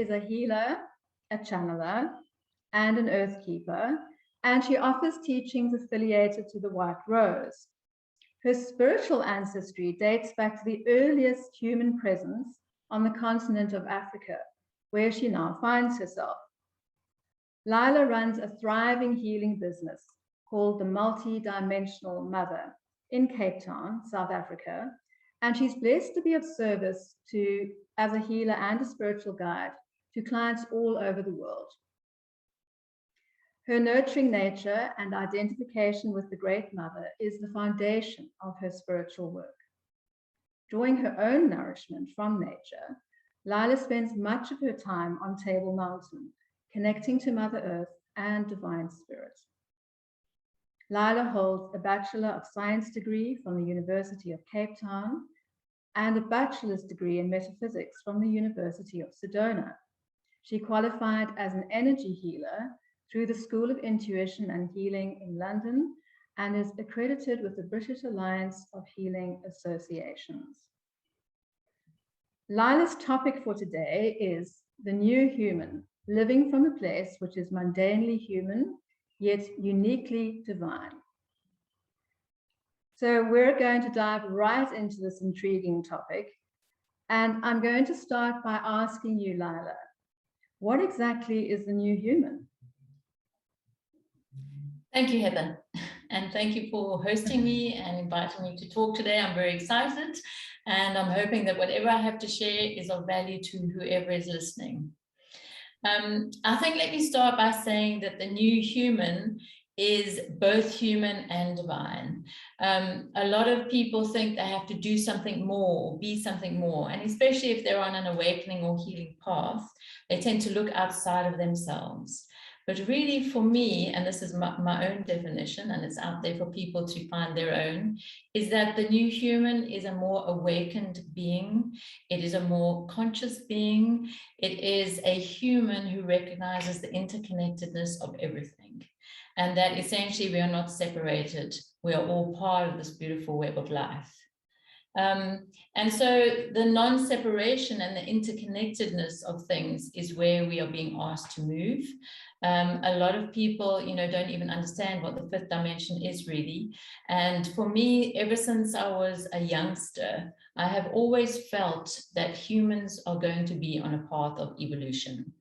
is a healer, a channeler, and an earth keeper, and she offers teachings affiliated to the White Rose. Her spiritual ancestry dates back to the earliest human presence on the continent of Africa, where she now finds herself. Lilah runs a thriving healing business called the Multi-Dimensional Mother in Cape Town, South Africa, and she's blessed to be of service as a healer and a spiritual guide to clients all over the world. Her nurturing nature and identification with the Great Mother is the foundation of her spiritual work. Drawing her own nourishment from nature, Lilah spends much of her time on Table Mountain, connecting to Mother Earth and Divine Spirit. Lilah holds a Bachelor of Science degree from the University of Cape Town and a bachelor's degree in metaphysics from the University of Sedona. She qualified as an energy healer through the School of Intuition and Healing in London and is accredited with the British Alliance of Healing Associations. Lilah's topic for today is the new human, living from a place which is mundanely human, yet uniquely divine. So we're going to dive right into this intriguing topic. And I'm going to start by asking you, Lilah, what exactly is the new human? Thank you, Heather. And thank you for hosting me and inviting me to talk today. I'm very excited. And I'm hoping that whatever I have to share is of value to whoever is listening. I think let me start by saying that the new human is both human and divine. A lot of people think they have to do something more, or be something more, and especially if they're on an awakening or healing path, they tend to look outside of themselves. But really for me, and this is my own definition, and it's out there for people to find their own, is that the new human is a more awakened being. It is a more conscious being. It is a human who recognizes the interconnectedness of everything. And that essentially we are not separated. We are all part of this beautiful web of life. And so the non-separation and the interconnectedness of things is where we are being asked to move. A lot of people, don't even understand what the fifth dimension is really. And for me, ever since I was a youngster, I have always felt that humans are going to be on a path of evolution.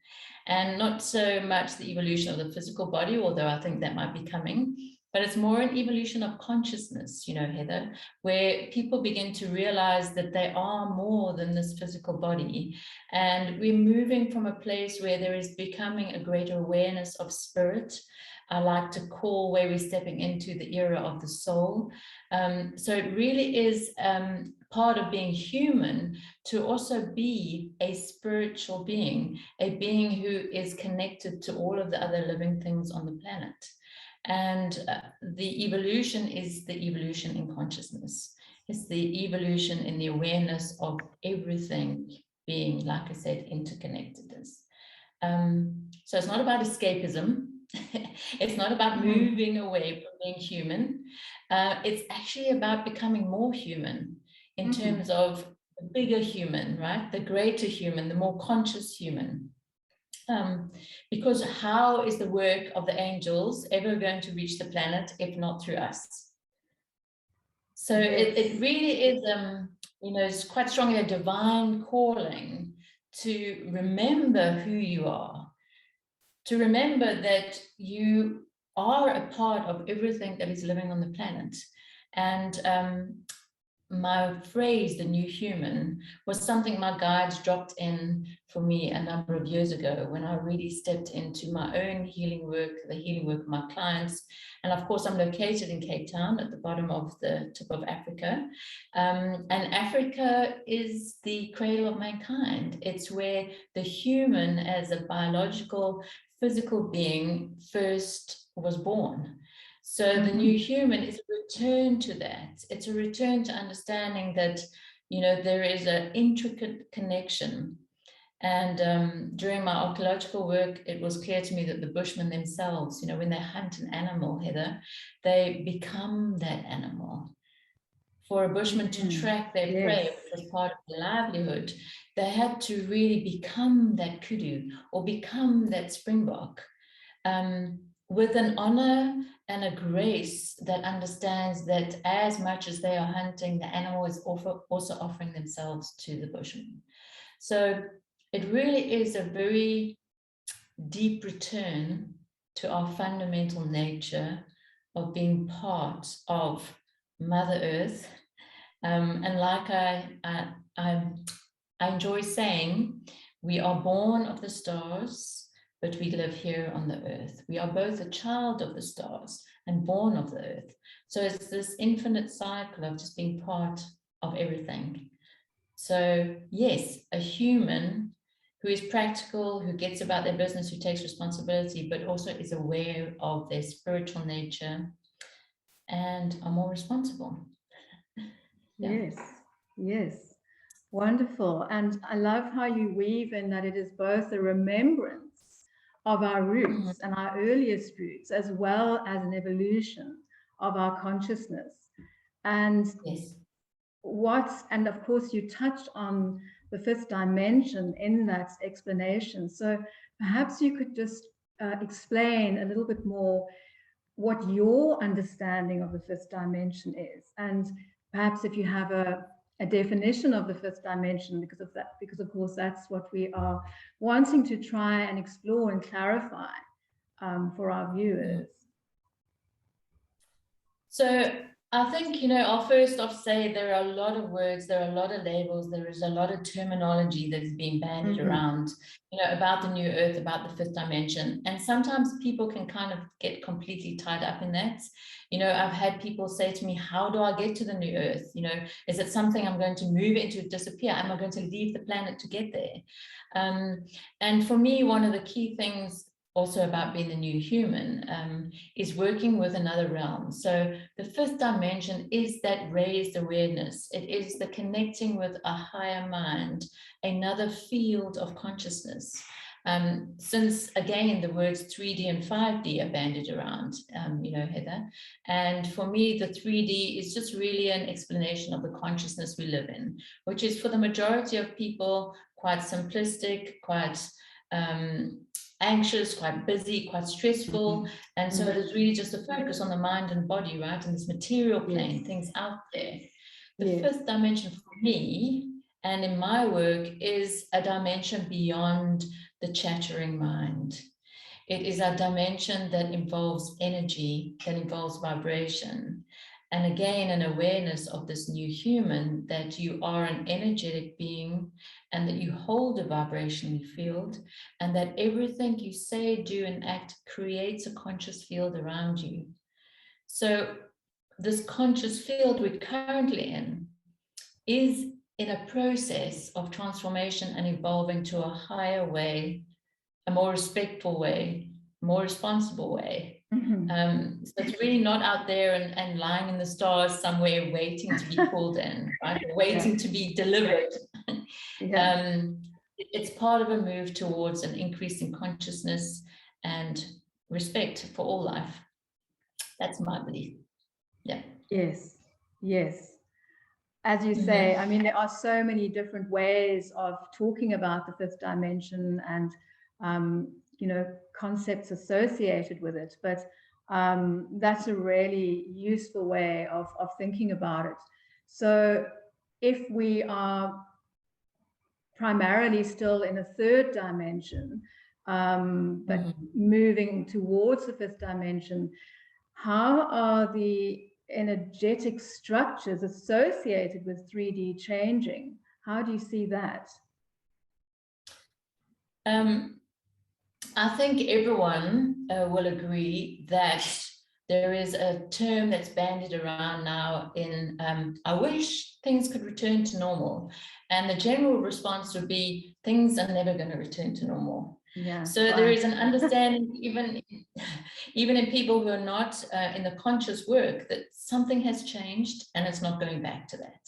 And not so much the evolution of the physical body, although I think that might be coming, but it's more an evolution of consciousness, Heather, where people begin to realize that they are more than this physical body. And we're moving from a place where there is becoming a greater awareness of spirit. I like to call where we're stepping into the era of the soul. So it really is part of being human to also be a spiritual being, a being who is connected to all of the other living things on the planet. And the evolution is the evolution in consciousness. It's the evolution in the awareness of everything being, like I said, interconnectedness. So it's not about escapism. It's not about moving away from being human. It's actually about becoming more human in terms of the bigger human, right? The greater human, the more conscious human. Because how is the work of the angels ever going to reach the planet if not through us? So it really is, it's quite strongly a divine calling to remember who you are, to remember that you are a part of everything that is living on the planet. And my phrase, the new human, was something my guides dropped in for me a number of years ago when I really stepped into my own healing work, the healing work of my clients. And of course, I'm located in Cape Town at the bottom of the tip of Africa. And Africa is the cradle of mankind. It's where the human as a biological, physical being first was born. So the new human is a return to that. It's a return to understanding that, there is an intricate connection. And during my archaeological work, it was clear to me that the Bushmen themselves, when they hunt an animal, Heather, they become that animal. for a bushman to track their prey, which was part of their livelihood, they had to really become that kudu or become that springbok, with an honor and a grace that understands that as much as they are hunting, the animal is also offering themselves to the bushman. So it really is a very deep return to our fundamental nature of being part of Mother Earth. And like I enjoy saying, we are born of the stars, but we live here on the earth. We are both a child of the stars and born of the earth. So it's this infinite cycle of just being part of everything. So yes, a human who is practical, who gets about their business, who takes responsibility, but also is aware of their spiritual nature and are more responsible. Yes, yes. Wonderful. And I love how you weave in that it is both a remembrance of our roots and our earliest roots, as well as an evolution of our consciousness. And and of course you touched on the fifth dimension in that explanation. So perhaps you could just explain a little bit more what your understanding of the fifth dimension is, and perhaps if you have a definition of the fifth dimension, because of course that's what we are wanting to try and explore and clarify for our viewers. So I think, I'll first off say there are a lot of words, there are a lot of labels, there is a lot of terminology that is being bandied around, about the new earth, about the fifth dimension. And sometimes people can kind of get completely tied up in that. I've had people say to me, how do I get to the new earth? Is it something I'm going to move into, disappear? Am I going to leave the planet to get there? And for me, one of the key things also about being the new human is working with another realm. So the fifth dimension is that raised awareness. It is the connecting with a higher mind, another field of consciousness. Since again, the words 3D and 5D are bandied around, Heather. And for me, the 3D is just really an explanation of the consciousness we live in, which is for the majority of people quite simplistic, quite anxious, quite busy, quite stressful. And so it is really just a focus on the mind and body, right? And this material plane, things out there. The fifth dimension for me and in my work is a dimension beyond the chattering mind. It is a dimension that involves energy, that involves vibration. And again, an awareness of this new human, that you are an energetic being and that you hold a vibrational field, and that everything you say, do, and act creates a conscious field around you. So this conscious field we're currently in is in a process of transformation and evolving to a higher way, a more respectful way, more responsible way. So it's really not out there and lying in the stars somewhere waiting to be called in, right? Waiting to be delivered. It's part of a move towards an increase in consciousness and respect for all life. That's my belief. Yeah. Yes, yes. As you say, I mean, there are so many different ways of talking about the fifth dimension and, concepts associated with it. But that's a really useful way of thinking about it. So if we are primarily still in a third dimension, but moving towards the fifth dimension, how are the energetic structures associated with 3D changing? How do you see that? I think everyone will agree that there is a term that's bandied around now in, I wish things could return to normal. And the general response would be, things are never going to return to normal. So there is an understanding, even in people who are not in the conscious work, that something has changed and it's not going back to that.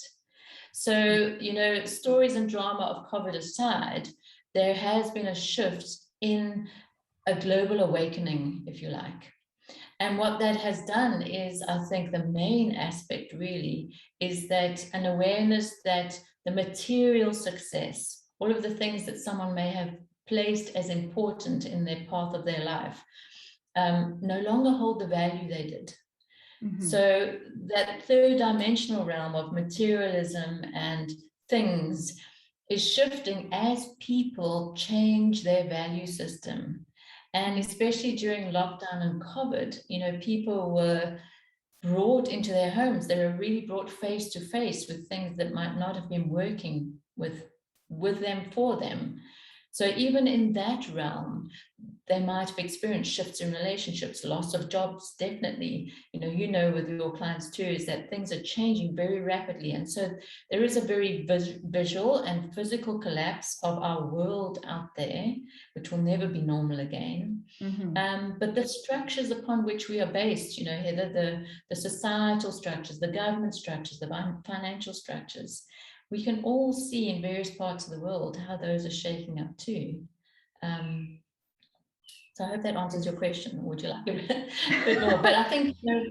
So, stories and drama of COVID aside, there has been a shift in a global awakening, if you like. And what that has done is, I think the main aspect really is that an awareness that the material success, all of the things that someone may have placed as important in their path of their life, no longer hold the value they did. So that third dimensional realm of materialism and things is shifting as people change their value system. And especially during lockdown and COVID, you know, people were brought into their homes. They were really brought face to face with things that might not have been working with them, for them. So even in that realm, they might have experienced shifts in relationships, loss of jobs, definitely. You know, with your clients too, is that things are changing very rapidly. And so there is a very visual and physical collapse of our world out there, which will never be normal again. But the structures upon which we are based, you know, Heather, the societal structures, the government structures, the financial structures, we can all see in various parts of the world how those are shaking up too. So I hope that answers your question. Would you like a bit more? But I think, you know,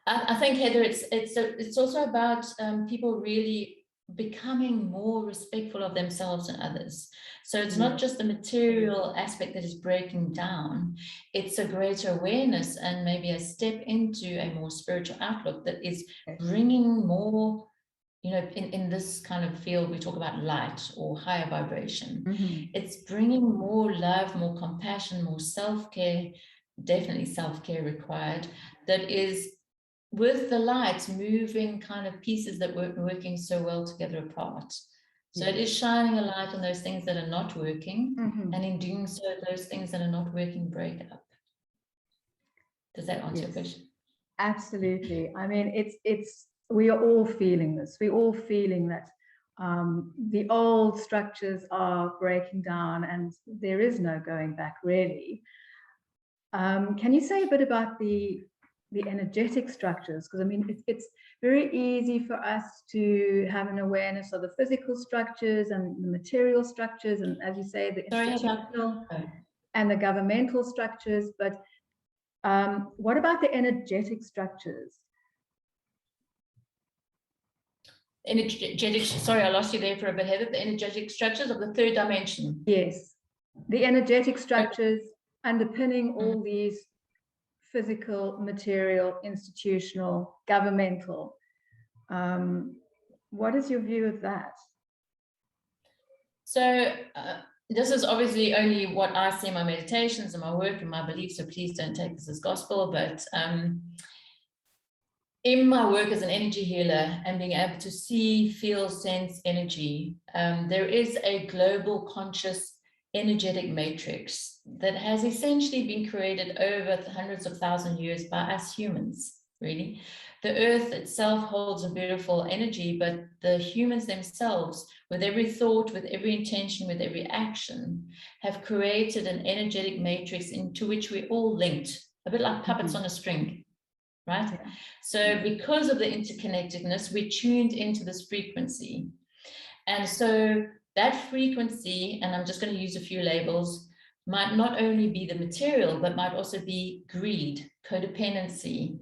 I think, Heather, it's also about people really becoming more respectful of themselves and others. So it's not just the material aspect that is breaking down, it's a greater awareness and maybe a step into a more spiritual outlook that is bringing more, you know, in this kind of field, we talk about light or higher vibration. It's bringing more love, more compassion, more self-care, definitely self-care required, that is with the light moving kind of pieces that weren't working so well together apart. So it is shining a light on those things that are not working, and in doing so, those things that are not working break up. Does that answer your question? Absolutely. I mean, we are all feeling this. We're all feeling that the old structures are breaking down and there is no going back, really. Can you say a bit about the energetic structures? Because I mean, it's very easy for us to have an awareness of the physical structures and the material structures, and as you say, the institutional and the governmental structures. But what about the energetic structures? Energetic, sorry, I lost you there for a bit, Heather. The energetic structures of the third dimension. Yes, the energetic structures underpinning all these physical, material, institutional, governmental. What is your view of that? So this is obviously only what I see in my meditations and my work and my beliefs, so please don't take this as gospel, but in my work as an energy healer and being able to see, feel, sense energy, there is a global conscious energetic matrix that has essentially been created over hundreds of thousands of years by us humans, really. The earth itself holds a beautiful energy, but the humans themselves, with every thought, with every intention, with every action, have created an energetic matrix into which we're all linked, a bit like puppets on a string. Right? So because of the interconnectedness, we're tuned into this frequency. And so that frequency, and I'm just going to use a few labels, might not only be the material, but might also be greed, codependency,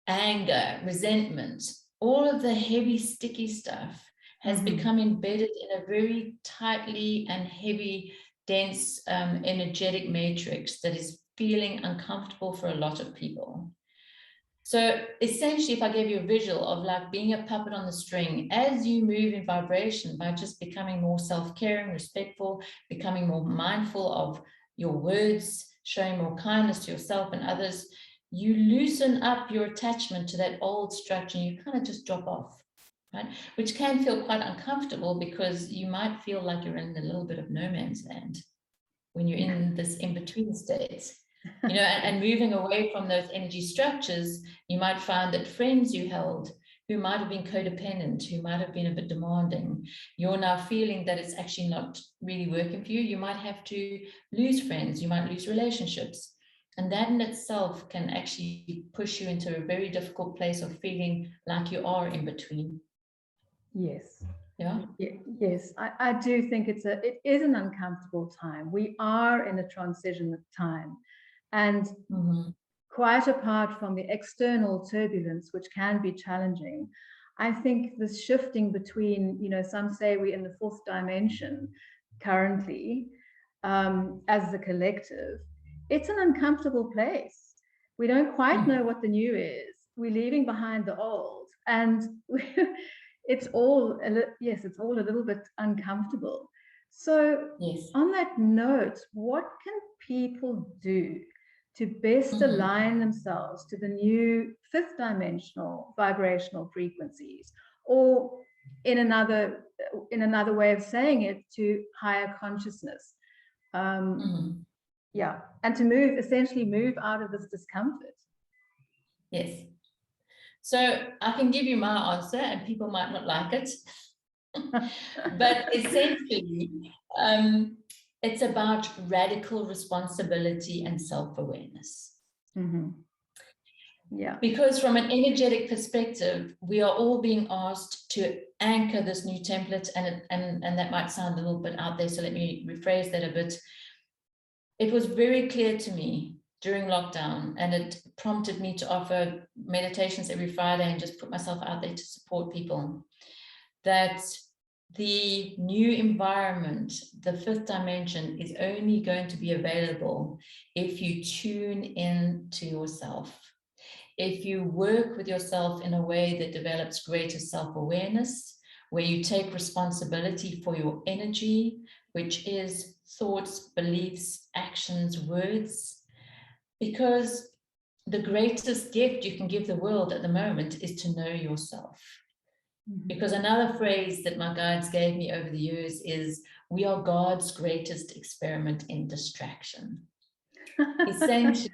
anger, resentment. All of the heavy, sticky stuff has become embedded in a very tightly and heavy, dense, energetic matrix that is feeling uncomfortable for a lot of people. So essentially, if I gave you a visual of like being a puppet on the string, as you move in vibration by just becoming more self-caring, respectful, becoming more mindful of your words, showing more kindness to yourself and others, you loosen up your attachment to that old structure and you kind of just drop off, right? Which can feel quite uncomfortable because you might feel like you're in a little bit of no man's land when you're in this in-between state. You know, and moving away from those energy structures, you might find that friends you held who might have been codependent, who might have been a bit demanding, you're now feeling that it's actually not really working for you. You might have to lose friends, you might lose relationships. And that in itself can actually push you into a very difficult place of feeling like you are in between. Yes. Yeah. Yes, I do think it is an uncomfortable time. We are in a transition time. And Mhm. quite apart from the external turbulence, which can be challenging, I think this shifting between, some say we're in the fourth dimension currently, as the collective, it's an uncomfortable place. We don't quite know what the new is. We're leaving behind the old, and it's all a little bit uncomfortable. So, Yes. on that note, what can people do to best align themselves to the new fifth dimensional vibrational frequencies, or in another way of saying it, to higher consciousness? Yeah, and to essentially move out of this discomfort. Yes. So I can give you my answer, and people might not like it, but essentially, it's about radical responsibility and self-awareness. Yeah. Because from an energetic perspective, we are all being asked to anchor this new template, and that might sound a little bit out there, so let me rephrase that a bit. It was very clear to me during lockdown, and it prompted me to offer meditations every Friday and just put myself out there to support people, that the new environment, the fifth dimension, is only going to be available if you tune in to yourself. If you work with yourself in a way that develops greater self-awareness, where you take responsibility for your energy, which is thoughts, beliefs, actions, words, because the greatest gift you can give the world at the moment is to know yourself. Because another phrase that my guides gave me over the years is, we are God's greatest experiment in distraction. Essentially,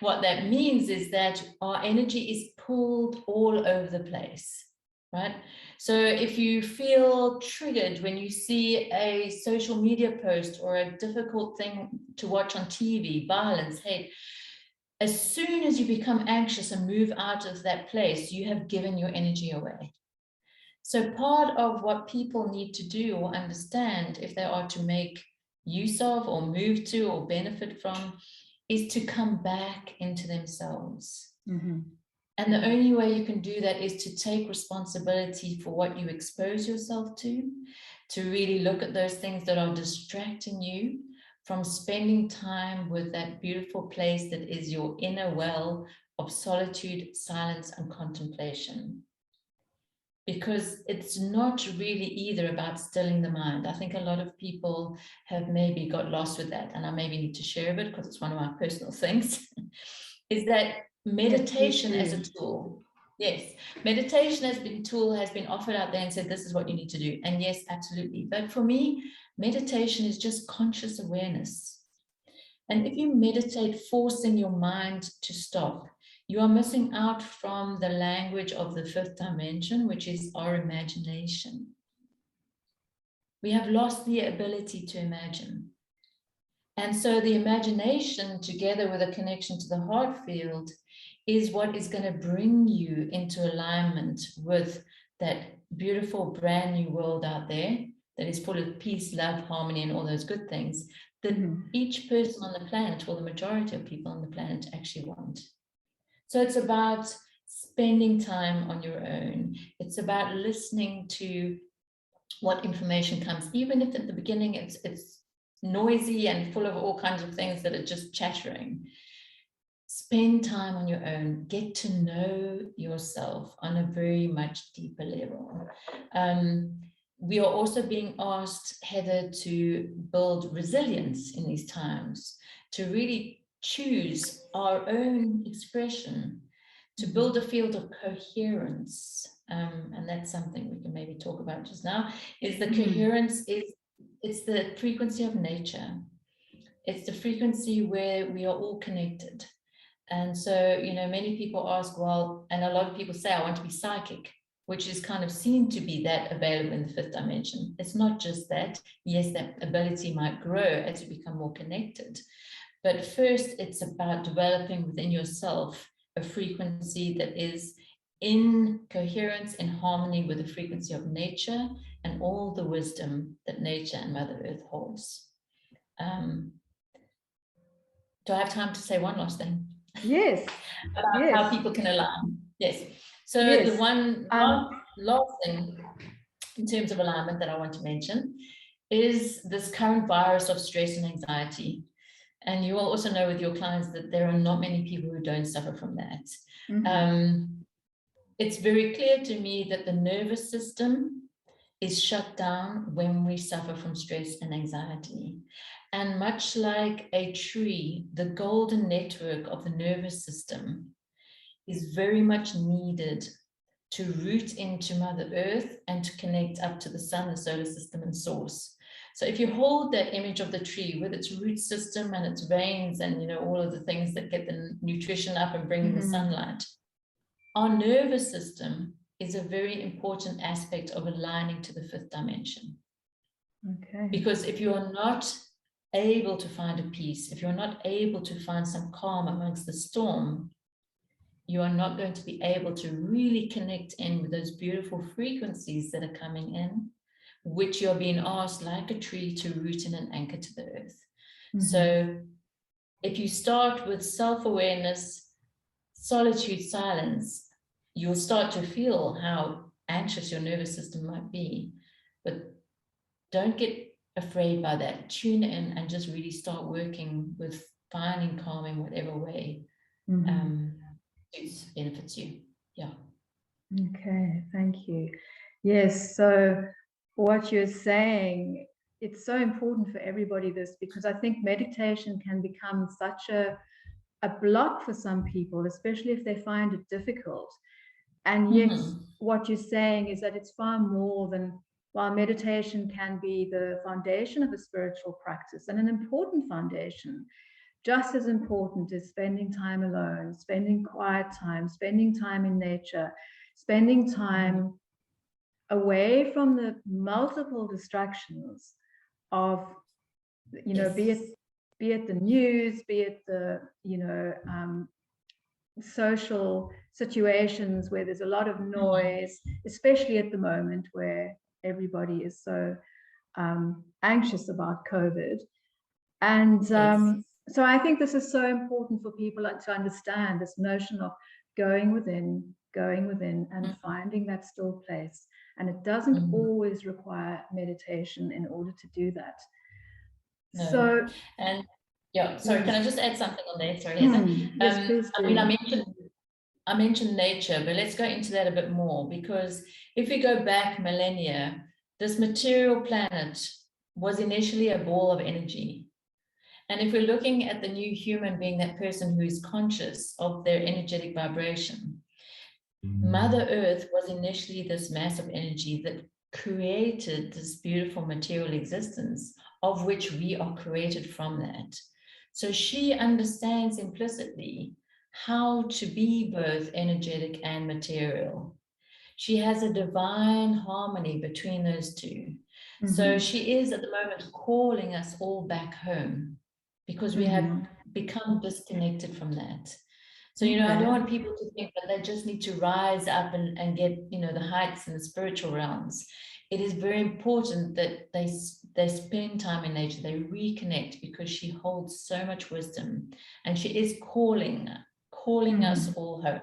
what that means is that our energy is pulled all over the place, right? So if you feel triggered when you see a social media post or a difficult thing to watch on TV, violence, hate, as soon as you become anxious and move out of that place, you have given your energy away. So part of what people need to do or understand, if they are to make use of or move to or benefit from, is to come back into themselves. And the only way you can do that is to take responsibility for what you expose yourself to really look at those things that are distracting you from spending time with that beautiful place that is your inner well of solitude, silence, and contemplation. Because it's not really either about stilling the mind. I think a lot of people have maybe got lost with that, and I maybe need to share a bit because it's one of my personal things, is that meditation as a tool. Yes, meditation has been offered out there and said, this is what you need to do. And yes, absolutely. But for me, meditation is just conscious awareness. And if you meditate forcing your mind to stop, you are missing out from the language of the fifth dimension, which is our imagination. We have lost the ability to imagine. And so the imagination, together with a connection to the heart field, is what is going to bring you into alignment with that beautiful brand new world out there that is full of peace, love, harmony, and all those good things that each person on the planet, or the majority of people on the planet, actually want. So it's about spending time on your own. It's about listening to what information comes, even if at the beginning it's noisy and full of all kinds of things that are just chattering. Spend time on your own. Get to know yourself on a very much deeper level. We are also being asked, Heather, to build resilience in these times, to really choose our own expression, to build a field of coherence. And that's something we can maybe talk about just now, is the coherence it's the frequency of nature. It's the frequency where we are all connected. And so, many people ask, well, and a lot of people say, I want to be psychic, which is kind of seen to be that available in the fifth dimension. It's not just that. Yes, that ability might grow as you become more connected. But first, it's about developing within yourself a frequency that is in coherence, in harmony with the frequency of nature and all the wisdom that nature and Mother Earth holds. do I have time to say one last thing? Yes. About Yes. how people can align. Yes. So Yes. the one last thing in terms of alignment that I want to mention is this current virus of stress and anxiety. And you will also know with your clients that there are not many people who don't suffer from that. It's very clear to me that the nervous system is shut down when we suffer from stress and anxiety. And much like a tree, the golden network of the nervous system is very much needed to root into Mother Earth and to connect up to the sun, the solar system, and source. So if you hold that image of the tree with its root system and its veins and, you know, all of the things that get the nutrition up and bring the sunlight, our nervous system is a very important aspect of aligning to the fifth dimension. Okay. Because if you are not able to find a peace, if you're not able to find some calm amongst the storm, you are not going to be able to really connect in with those beautiful frequencies that are coming in, which you're being asked, like a tree, to root in and anchor to the earth. So if you start with self-awareness, solitude, silence, you'll start to feel how anxious your nervous system might be. But don't get afraid by that. Tune in and just really start working with finding calm in whatever way benefits you. Yeah. Okay, thank you. Yes, so what you're saying, it's so important for everybody, this, because I think meditation can become such a block for some people, especially if they find it difficult. And yet what you're saying is that it's far more than, while meditation can be the foundation of a spiritual practice and an important foundation, just as important is spending time alone, spending quiet time, spending time in nature, spending time away from the multiple distractions of, you know, be it the news, be it the, you know, social situations where there's a lot of noise, especially at the moment where everybody is so anxious about COVID. And so I think this is so important for people to understand this notion of going within and finding that still place. And it doesn't always require meditation in order to do that. No. So, and yeah, sorry, can I just add something on there? Sorry, yes, please do. I mean, I mentioned nature, but let's go into that a bit more, because if we go back millennia, this material planet was initially a ball of energy. And if we're looking at the new human being, that person who is conscious of their energetic vibration, Mother Earth was initially this mass of energy that created this beautiful material existence, of which we are created from that. So she understands implicitly how to be both energetic and material. She has a divine harmony between those two. So she is at the moment calling us all back home, because we have become disconnected from that. So, you know, I don't want people to think that they just need to rise up and get, you know, the heights in the spiritual realms. It is very important that they spend time in nature, they reconnect, because she holds so much wisdom, and she is calling us all home.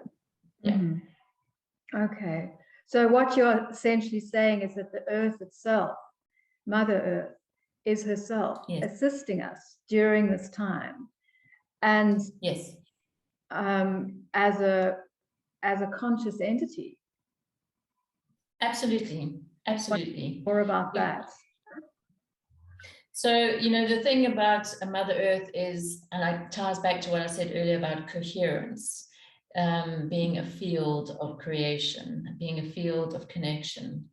Yeah. Okay. So what you're essentially saying is that the earth itself, Mother Earth, is herself assisting us during this time. And as a conscious entity. Absolutely. More about that. So, you know, the thing about Mother Earth is, and it ties back to what I said earlier about coherence, being a field of creation, being a field of connection.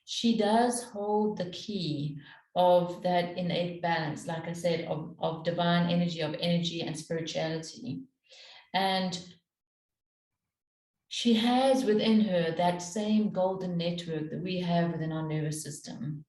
She does hold the key of that innate balance, like I said, of divine energy, of energy and spirituality. And she has within her that same golden network that we have within our nervous system.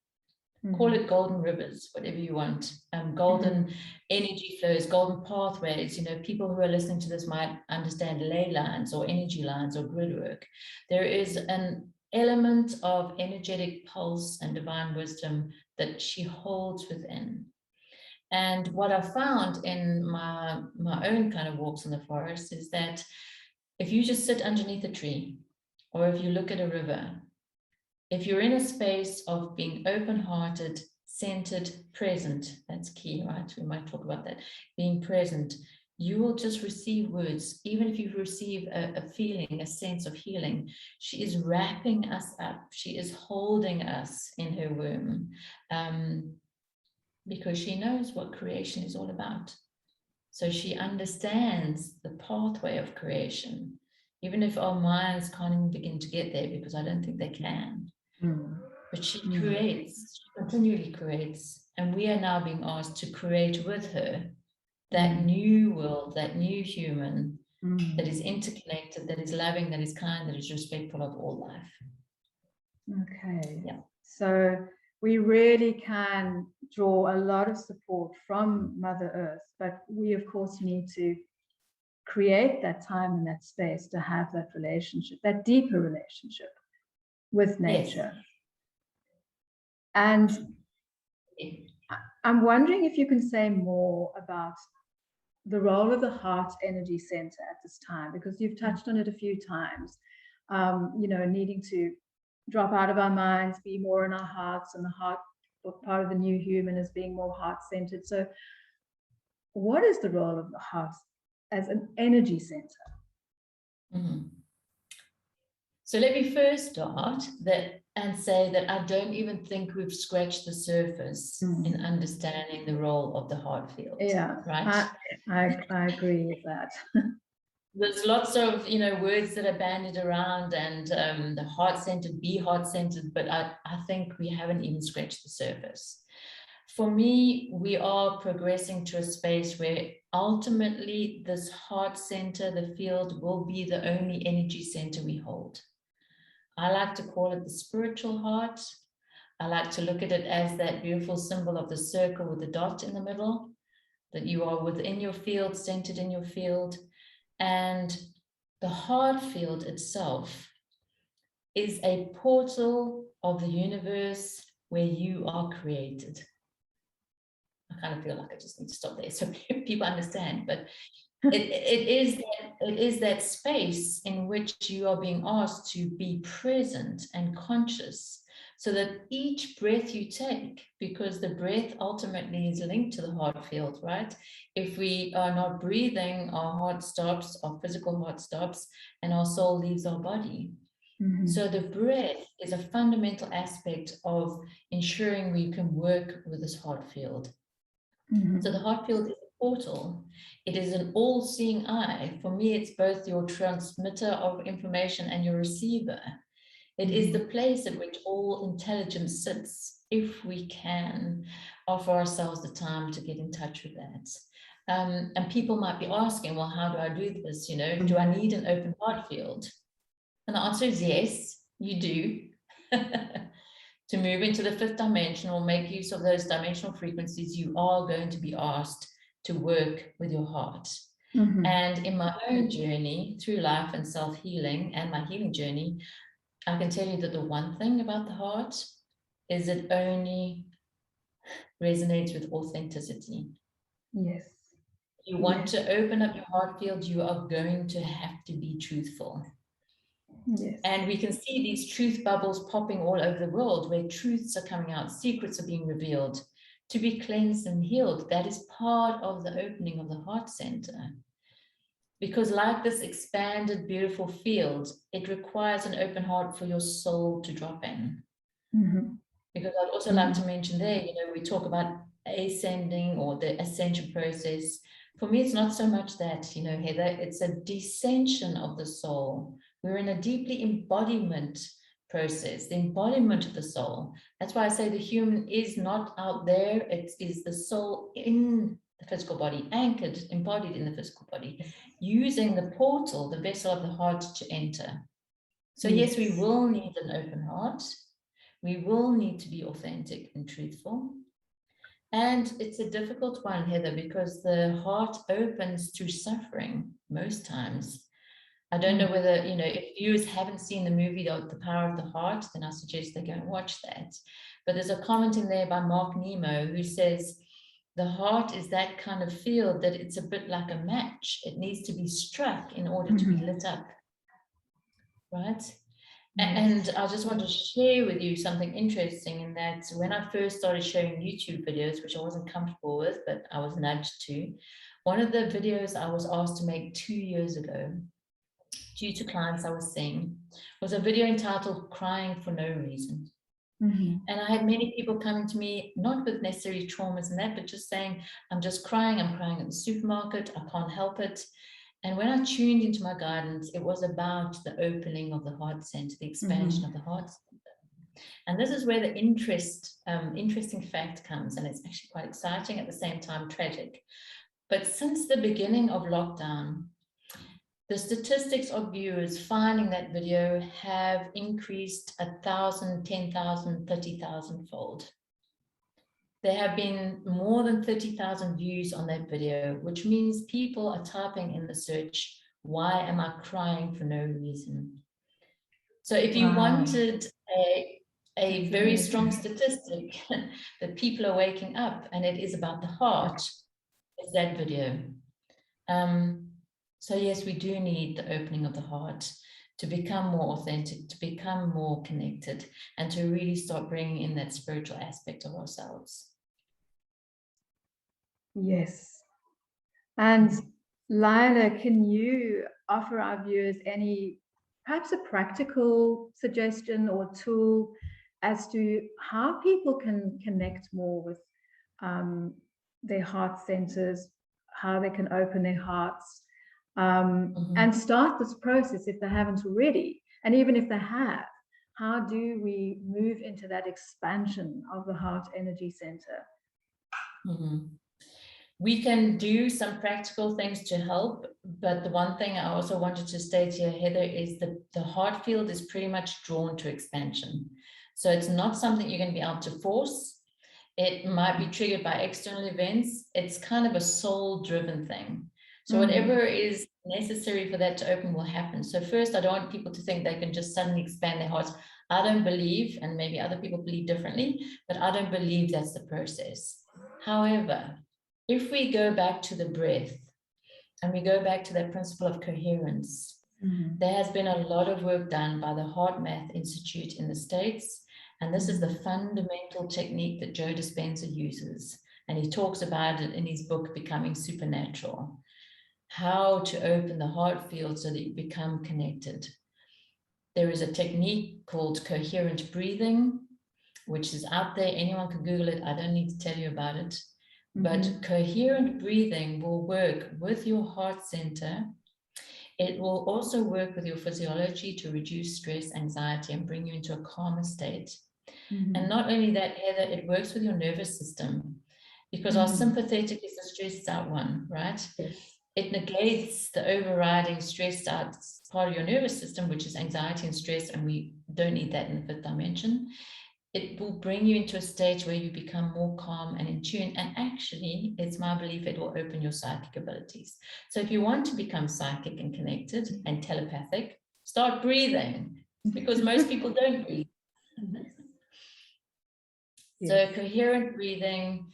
Call it golden rivers, whatever you want, golden energy flows, golden pathways. You know, people who are listening to this might understand ley lines or energy lines or grid work. There is an element of energetic pulse and divine wisdom that she holds within. And what I found in my own kind of walks in the forest is that if you just sit underneath a tree, or if you look at a river, if you're in a space of being open-hearted, centered, present, that's key, right? We might talk about that, being present, you will just receive words. Even if you receive a feeling, a sense of healing, she is wrapping us up. She is holding us in her womb, because she knows what creation is all about. So she understands the pathway of creation, even if our minds can't even begin to get there, because I don't think they can. But she creates, she continually creates, and we are now being asked to create with her that new world, that new human that is interconnected, that is loving, that is kind, that is respectful of all life. Okay. Yeah. So we really can draw a lot of support from Mother Earth, but we of course need to create that time and that space to have that relationship, that deeper relationship with nature. Yes. And I'm wondering if you can say more about the role of the heart energy center at this time, because you've touched on it a few times, you know, needing to drop out of our minds, be more in our hearts, and the heart, part of the new human is being more heart-centered. So what is the role of the heart as an energy center? So let me first start and say that I don't even think we've scratched the surface in understanding the role of the heart field. Yeah, right. I agree with that. There's lots of, you know, words that are bandied around, and the heart-centered, be heart-centered, but I think we haven't even scratched the surface. For me, we are progressing to a space where ultimately this heart center, the field, will be the only energy center we hold. I like to call it the spiritual heart. I like to look at it as that beautiful symbol of the circle with the dot in the middle, that you are within your field, centered in your field. And the heart field itself is a portal of the universe where you are created. I kind of feel like I just need to stop there so people understand, but it is that space in which you are being asked to be present and conscious, so that each breath you take, because the breath ultimately is linked to the heart field, right? If we are not breathing, our heart stops, our physical heart stops, and our soul leaves our body. So the breath is a fundamental aspect of ensuring we can work with this heart field. So the heart field is a portal. It is an all-seeing eye. For me, it's both your transmitter of information and your receiver. It is the place at which all intelligence sits, if we can offer ourselves the time to get in touch with that. And people might be asking, well, how do I do this? You know, do I need an open heart field? And the answer is yes, you do. To move into the fifth dimension or make use of those dimensional frequencies, you are going to be asked to work with your heart. And in my own journey through life and self-healing and my healing journey, I can tell you that the one thing about the heart is it only resonates with authenticity. Yes. If you want to open up your heart field, you are going to have to be truthful. Yes. And we can see these truth bubbles popping all over the world, where truths are coming out, secrets are being revealed, to be cleansed and healed. That is part of the opening of the heart center. Because like this expanded, beautiful field, it requires an open heart for your soul to drop in. Because I'd also like to mention there, you know, we talk about ascending or the ascension process. For me, it's not so much that, you know, Heather, it's a descension of the soul. We're in a deeply embodiment process, the embodiment of the soul. That's why I say the human is not out there. It is the soul in the physical body, anchored, embodied in the physical body, using the portal, the vessel of the heart to enter. So yes, we will need an open heart. We will need to be authentic and truthful. And it's a difficult one, Heather, because the heart opens through suffering most times. I don't know whether, you know, if viewers haven't seen the movie, The Power of the Heart, then I suggest they go and watch that. But there's a comment in there by Mark Nemo who says, the heart is that kind of field that it's a bit like a match. It needs to be struck in order to be lit up, right? And I just want to share with you something interesting in that when I first started sharing YouTube videos, which I wasn't comfortable with, but I was nudged to, one of the videos I was asked to make 2 years ago, due to clients I was seeing, was a video entitled Crying for No Reason. And I had many people coming to me, not with necessary traumas and that, but just saying, I'm just crying, I'm crying at the supermarket, I can't help it. And when I tuned into my guidance, it was about the opening of the heart center, the expansion of the heart center. And this is where the interesting fact comes, and it's actually quite exciting, at the same time tragic. But since the beginning of lockdown, the statistics of viewers finding that video have increased 1,000, 10,000, 30,000 fold. There have been more than 30,000 views on that video, which means people are typing in the search, why am I crying for no reason? So if you wanted a very strong statistic that people are waking up, and it is about the heart, is that video. So yes, we do need the opening of the heart to become more authentic, to become more connected, and to really start bringing in that spiritual aspect of ourselves. Yes. And Lilah, can you offer our viewers perhaps a practical suggestion or tool as to how people can connect more with their heart centers, how they can open their hearts, and start this process if they haven't already? And even if they have, how do we move into that expansion of the heart energy center? We can do some practical things to help, but the one thing I also wanted to state here, Heather, is that the heart field is pretty much drawn to expansion. So it's not something you're going to be able to force. It might be triggered by external events. It's kind of a soul-driven thing. So whatever is necessary for that to open will happen. So first, I don't want people to think they can just suddenly expand their hearts. I don't believe, and maybe other people believe differently, but I don't believe that's the process. However, if we go back to the breath and we go back to that principle of coherence, there has been a lot of work done by the Heart Math Institute in the States. And this is the fundamental technique that Joe Dispenza uses. And he talks about it in his book, Becoming Supernatural. How to open the heart field so that you become connected. There is a technique called coherent breathing, which is out there. Anyone can Google it. I don't need to tell you about it. But coherent breathing will work with your heart center. It will also work with your physiology to reduce stress, anxiety, and bring you into a calmer state. And not only that, Heather, it works with your nervous system, because our sympathetic is the stressed out one, right? It negates the overriding stressed out part of your nervous system, which is anxiety and stress, and we don't need that in the fifth dimension. It will bring you into a state where you become more calm and in tune. And actually, it's my belief it will open your psychic abilities. So if you want to become psychic and connected and telepathic, start breathing, because most people don't breathe. So coherent breathing,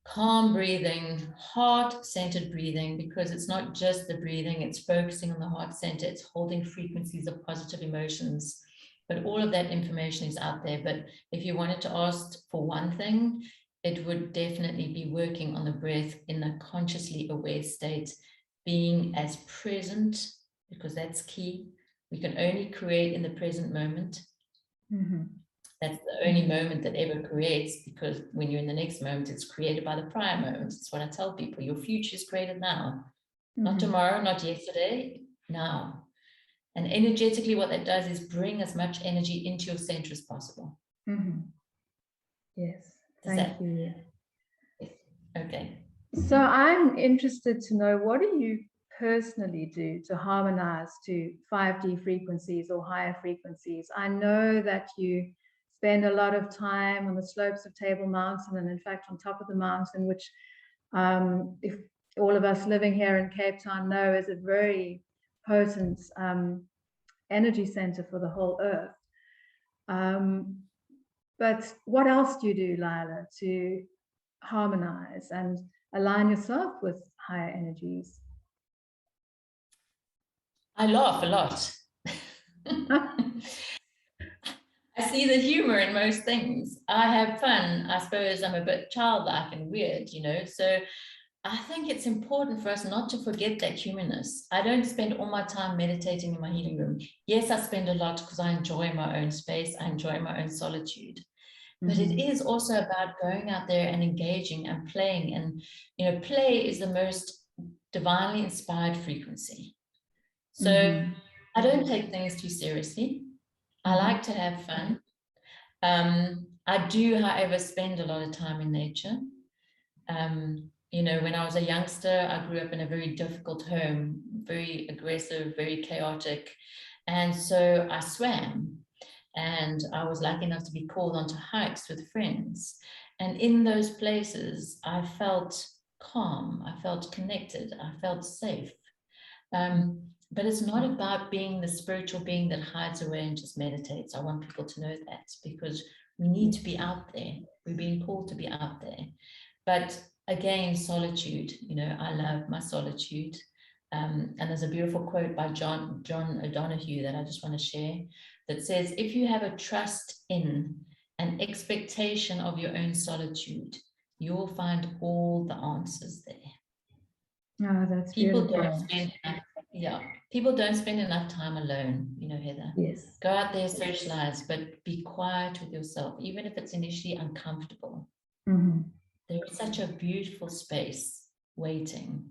calm breathing, heart-centered breathing, because it's not just the breathing, it's focusing on the heart center, it's holding frequencies of positive emotions. But all of that information is out there. But if you wanted to ask for one thing, it would definitely be working on the breath in a consciously aware state, being as present, because that's key. We can only create in the present moment. That's the only moment that ever creates, because when you're in the next moment, it's created by the prior moment. It's what I tell people. Your future is created now. Not tomorrow, not yesterday, now. And energetically, what that does is bring as much energy into your center as possible. Yes, thank you. Okay. So I'm interested to know, what do you personally do to harmonize to 5D frequencies or higher frequencies? I know that you spend a lot of time on the slopes of Table Mountain, and in fact on top of the mountain, which if all of us living here in Cape Town know is a very potent energy center for the whole earth. But what else do you do, Lilah, to harmonize and align yourself with higher energies? I laugh a lot. I see the humor in most things. I have fun. I suppose I'm a bit childlike and weird, you know, so I think it's important for us not to forget that humanness. I don't spend all my time meditating in my healing room. Yes, I spend a lot because I enjoy my own space. I enjoy my own solitude. But it is also about going out there and engaging and playing. And, you know, play is the most divinely inspired frequency. So I don't take things too seriously. I like to have fun. I do, however, spend a lot of time in nature. You know, when I was a youngster, I grew up in a very difficult home, very aggressive, very chaotic. And so I swam, and I was lucky enough to be called onto hikes with friends. And in those places, I felt calm, I felt connected, I felt safe. But it's not about being the spiritual being that hides away and just meditates. I want people to know that, because we need to be out there. We're being called to be out there. But again, solitude, you know, I love my solitude. And there's a beautiful quote by John O'Donoghue that I just want to share that says, if you have a trust in an expectation of your own solitude, you will find all the answers there. Oh, that's people beautiful. don't spend people don't spend enough time alone, you know, Heather. Yes. Go out there, socialize, but be quiet with yourself, even if it's initially uncomfortable. There is such a beautiful space waiting.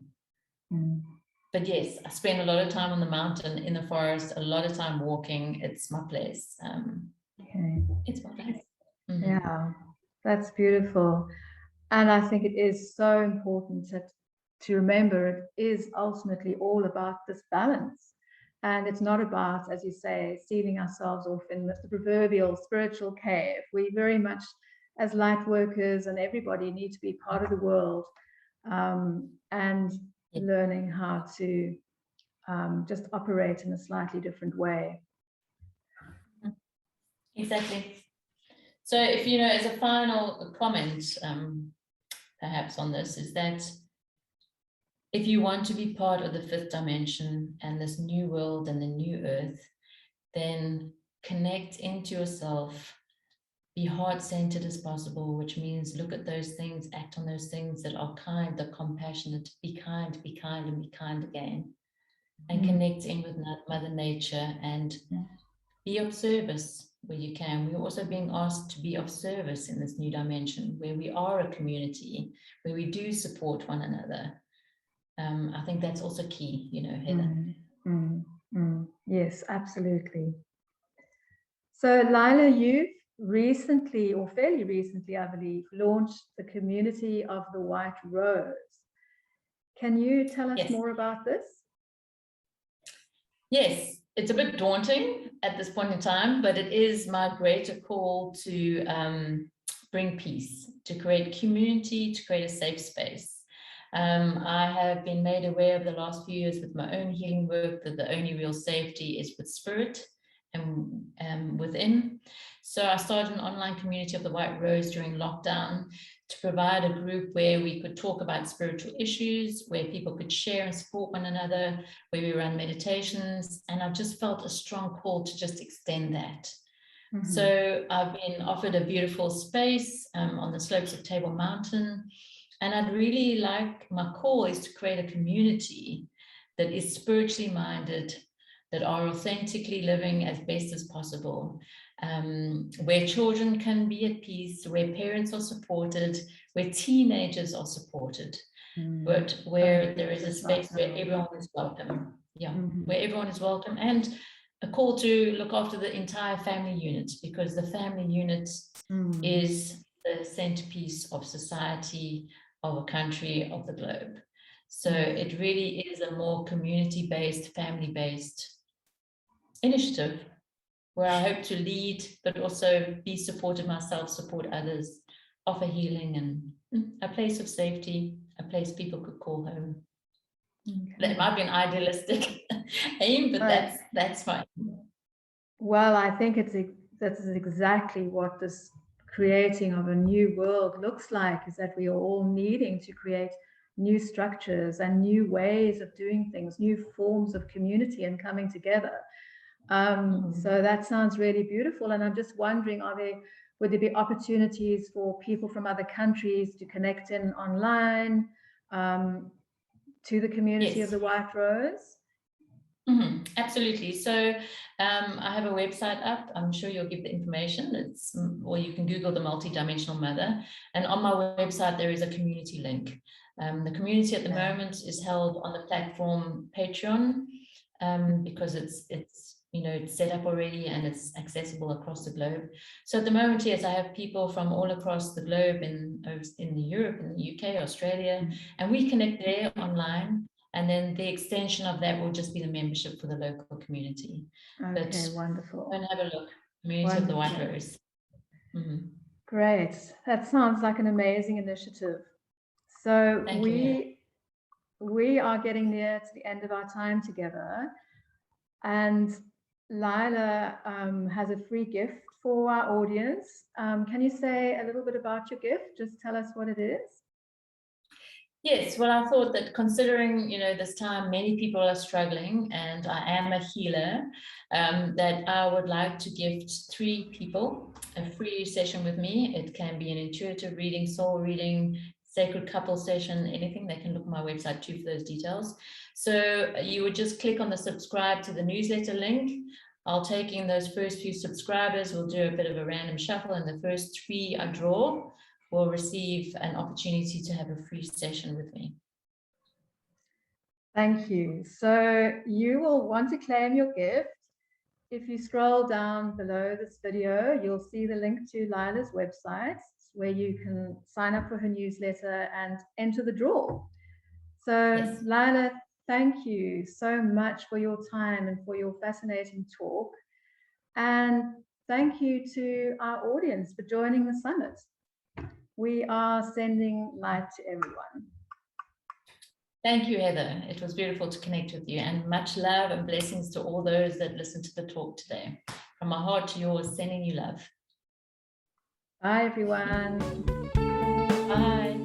But yes, I spend a lot of time on the mountain, in the forest, a lot of time walking. It's my place. It's my place. Yeah, that's beautiful. And I think it is so important to remember it is ultimately all about this balance. And it's not about, as you say, sealing ourselves off in the proverbial spiritual cave. We very much, as light workers and everybody, need to be part of the world, and learning how to just operate in a slightly different way. Exactly. So if, you know, as a final comment, perhaps on this, is that if you want to be part of the fifth dimension and this new world and the new earth, then connect into yourself, be heart-centered as possible, which means look at those things, act on those things that are kind, that are compassionate, be kind, and be kind again, and connect in with Mother Nature and be of service where you can. We're also being asked to be of service in this new dimension where we are a community, where we do support one another. I think that's also key, you know, Heather. Yes, absolutely. So Lyla, you've recently, or fairly recently, I believe, launched the Community of the White Rose. Can you tell us more about this? Yes, it's a bit daunting at this point in time, but it is my greater call to bring peace, to create community, to create a safe space. I have been made aware of the last few years with my own healing work that the only real safety is with spirit and within. So I started an online community of the White Rose during lockdown to provide a group where we could talk about spiritual issues, where people could share and support one another, where we run meditations. And I've just felt a strong call to just extend that. So I've been offered a beautiful space on the slopes of Table Mountain. And I'd really like, my call is to create a community that is spiritually minded, that are authentically living as best as possible, where children can be at peace, where parents are supported, where teenagers are supported, but where there is a space where everyone is welcome. Where everyone is welcome, and a call to look after the entire family unit, because the family unit is the centerpiece of society, of a country, of the globe. So it really is a more community-based, family-based initiative where I hope to lead, but also be supported myself, support others, offer healing and a place of safety, a place people could call home. That might be an idealistic aim, but that's fine. Well, I think that's exactly what this creating of a new world looks like, is that we are all needing to create new structures and new ways of doing things, new forms of community and coming together. So that sounds really beautiful. And I'm just wondering, would there be opportunities for people from other countries to connect in online to the community of the White Rose? Absolutely. So I have a website up. I'm sure you'll give the information. Or you can Google the multidimensional mother. And on my website, there is a community link. The community at the moment is held on the platform Patreon because it's set up already and it's accessible across the globe. So at the moment, yes, I have people from all across the globe in Europe, in the UK, Australia, and we connect there online. And then the extension of that will just be the membership for the local community. Okay, wonderful. Go and have a look. Community of the White Rose. Great. That sounds like an amazing initiative. So we are getting near to the end of our time together. And Lyla has a free gift for our audience. Can you say a little bit about your gift? Just tell us what it is. Yes, well, I thought that considering, this time many people are struggling and I am a healer, that I would like to gift 3 people a free session with me. It can be an intuitive reading, soul reading, sacred couple session, anything. They can look at my website too for those details. So you would just click on the subscribe to the newsletter link. I'll take in those first few subscribers. We'll do a bit of a random shuffle, and the first 3 I draw will receive an opportunity to have a free session with me. Thank you. So you will want to claim your gift. If you scroll down below this video, you'll see the link to Lila's website where you can sign up for her newsletter and enter the draw. So Lyla, thank you so much for your time and for your fascinating talk. And thank you to our audience for joining the summit. We are sending light to everyone. Thank you, Heather. It was beautiful to connect with you, and much love and blessings to all those that listened to the talk today. From my heart to yours, sending you love. Bye, everyone. Bye.